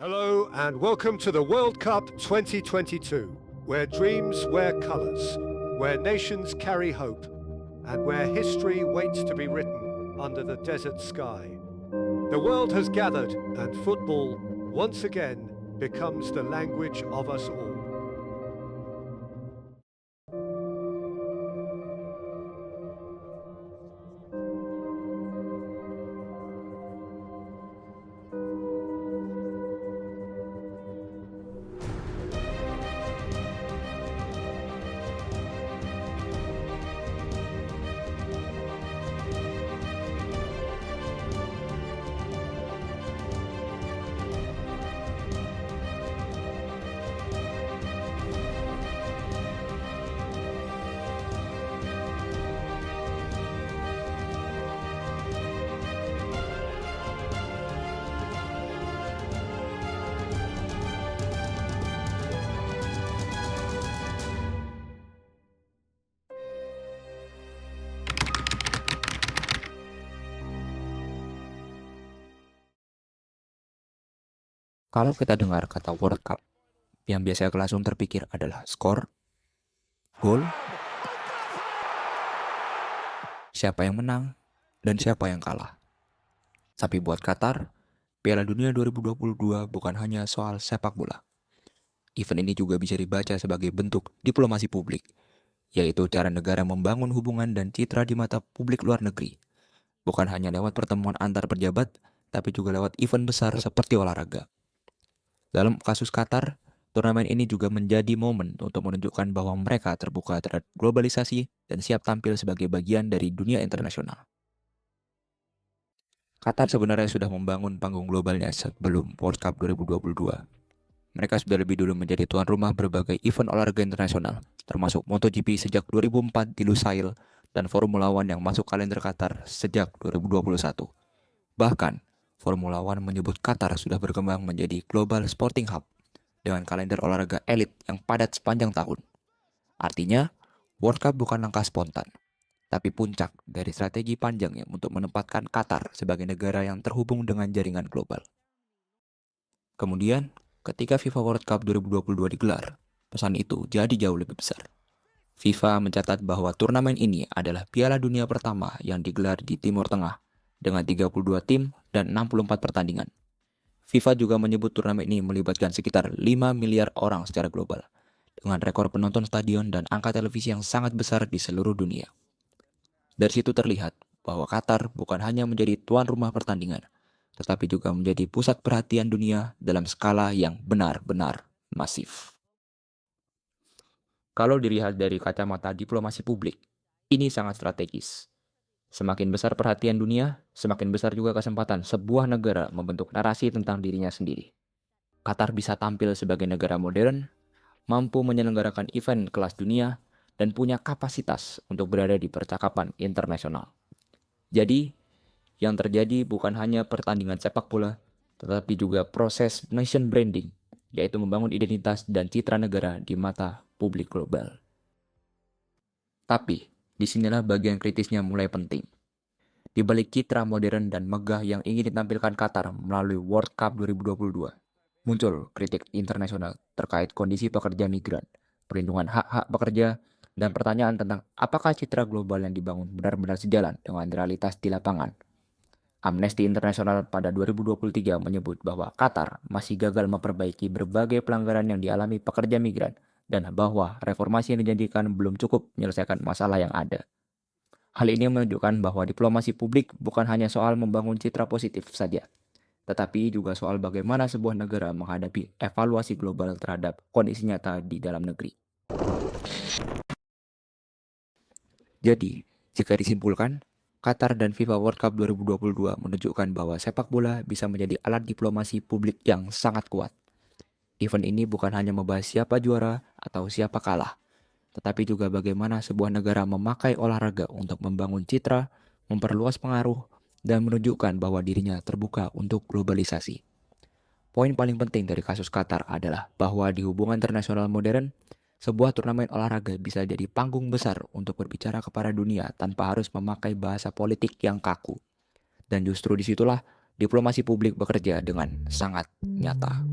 Hello and welcome to the World Cup 2022, where dreams wear colours, where nations carry hope, and where history waits to be written under the desert sky. The world has gathered and football, once again, becomes the language of us all. Kalau kita dengar kata World Cup, yang biasanya langsung terpikir adalah skor, gol, siapa yang menang, dan siapa yang kalah. Tapi buat Qatar, Piala Dunia 2022 bukan hanya soal sepak bola. Event ini juga bisa dibaca sebagai bentuk diplomasi publik, yaitu cara negara membangun hubungan dan citra di mata publik luar negeri. Bukan hanya lewat pertemuan antar pejabat, tapi juga lewat event besar seperti olahraga. Dalam kasus Qatar, turnamen ini juga menjadi momen untuk menunjukkan bahwa mereka terbuka terhadap globalisasi dan siap tampil sebagai bagian dari dunia internasional. Qatar sebenarnya sudah membangun panggung globalnya sebelum World Cup 2022. Mereka sudah lebih dulu menjadi tuan rumah berbagai event olahraga internasional, termasuk MotoGP sejak 2004 di Lusail dan Formula One yang masuk kalender Qatar sejak 2021. Bahkan, Formula One menyebut Qatar sudah berkembang menjadi global sporting hub dengan kalender olahraga elit yang padat sepanjang tahun. Artinya, World Cup bukan langkah spontan, tapi puncak dari strategi panjangnya untuk menempatkan Qatar sebagai negara yang terhubung dengan jaringan global. Kemudian, ketika FIFA World Cup 2022 digelar, pesan itu jadi jauh lebih besar. FIFA mencatat bahwa turnamen ini adalah Piala Dunia pertama yang digelar di Timur Tengah dengan 32 tim dan 64 pertandingan. FIFA juga menyebut turnamen ini melibatkan sekitar 5 miliar orang secara global, dengan rekor penonton stadion dan angka televisi yang sangat besar di seluruh dunia. Dari situ terlihat bahwa Qatar bukan hanya menjadi tuan rumah pertandingan, tetapi juga menjadi pusat perhatian dunia dalam skala yang benar-benar masif. Kalau dilihat dari kacamata diplomasi publik, ini sangat strategis. Semakin besar perhatian dunia, semakin besar juga kesempatan sebuah negara membentuk narasi tentang dirinya sendiri. Qatar bisa tampil sebagai negara modern, mampu menyelenggarakan event kelas dunia, dan punya kapasitas untuk berada di percakapan internasional. Jadi, yang terjadi bukan hanya pertandingan sepak bola, tetapi juga proses nation branding, yaitu membangun identitas dan citra negara di mata publik global. Tapi, disinilah bagian kritisnya mulai penting. Di balik citra modern dan megah yang ingin ditampilkan Qatar melalui World Cup 2022, muncul kritik internasional terkait kondisi pekerja migran, perlindungan hak-hak pekerja, dan pertanyaan tentang apakah citra global yang dibangun benar-benar sejalan dengan realitas di lapangan. Amnesty International pada 2023 menyebut bahwa Qatar masih gagal memperbaiki berbagai pelanggaran yang dialami pekerja migran dan bahwa reformasi yang dijanjikan belum cukup menyelesaikan masalah yang ada. Hal ini menunjukkan bahwa diplomasi publik bukan hanya soal membangun citra positif saja, tetapi juga soal bagaimana sebuah negara menghadapi evaluasi global terhadap kondisi nyata di dalam negeri. Jadi, jika disimpulkan, Qatar dan FIFA World Cup 2022 menunjukkan bahwa sepak bola bisa menjadi alat diplomasi publik yang sangat kuat. Event ini bukan hanya membahas siapa juara atau siapa kalah, tetapi juga bagaimana sebuah negara memakai olahraga untuk membangun citra, memperluas pengaruh, dan menunjukkan bahwa dirinya terbuka untuk globalisasi. Poin paling penting dari kasus Qatar adalah bahwa di hubungan internasional modern, sebuah turnamen olahraga bisa jadi panggung besar untuk berbicara kepada dunia tanpa harus memakai bahasa politik yang kaku. Dan justru disitulah diplomasi publik bekerja dengan sangat nyata.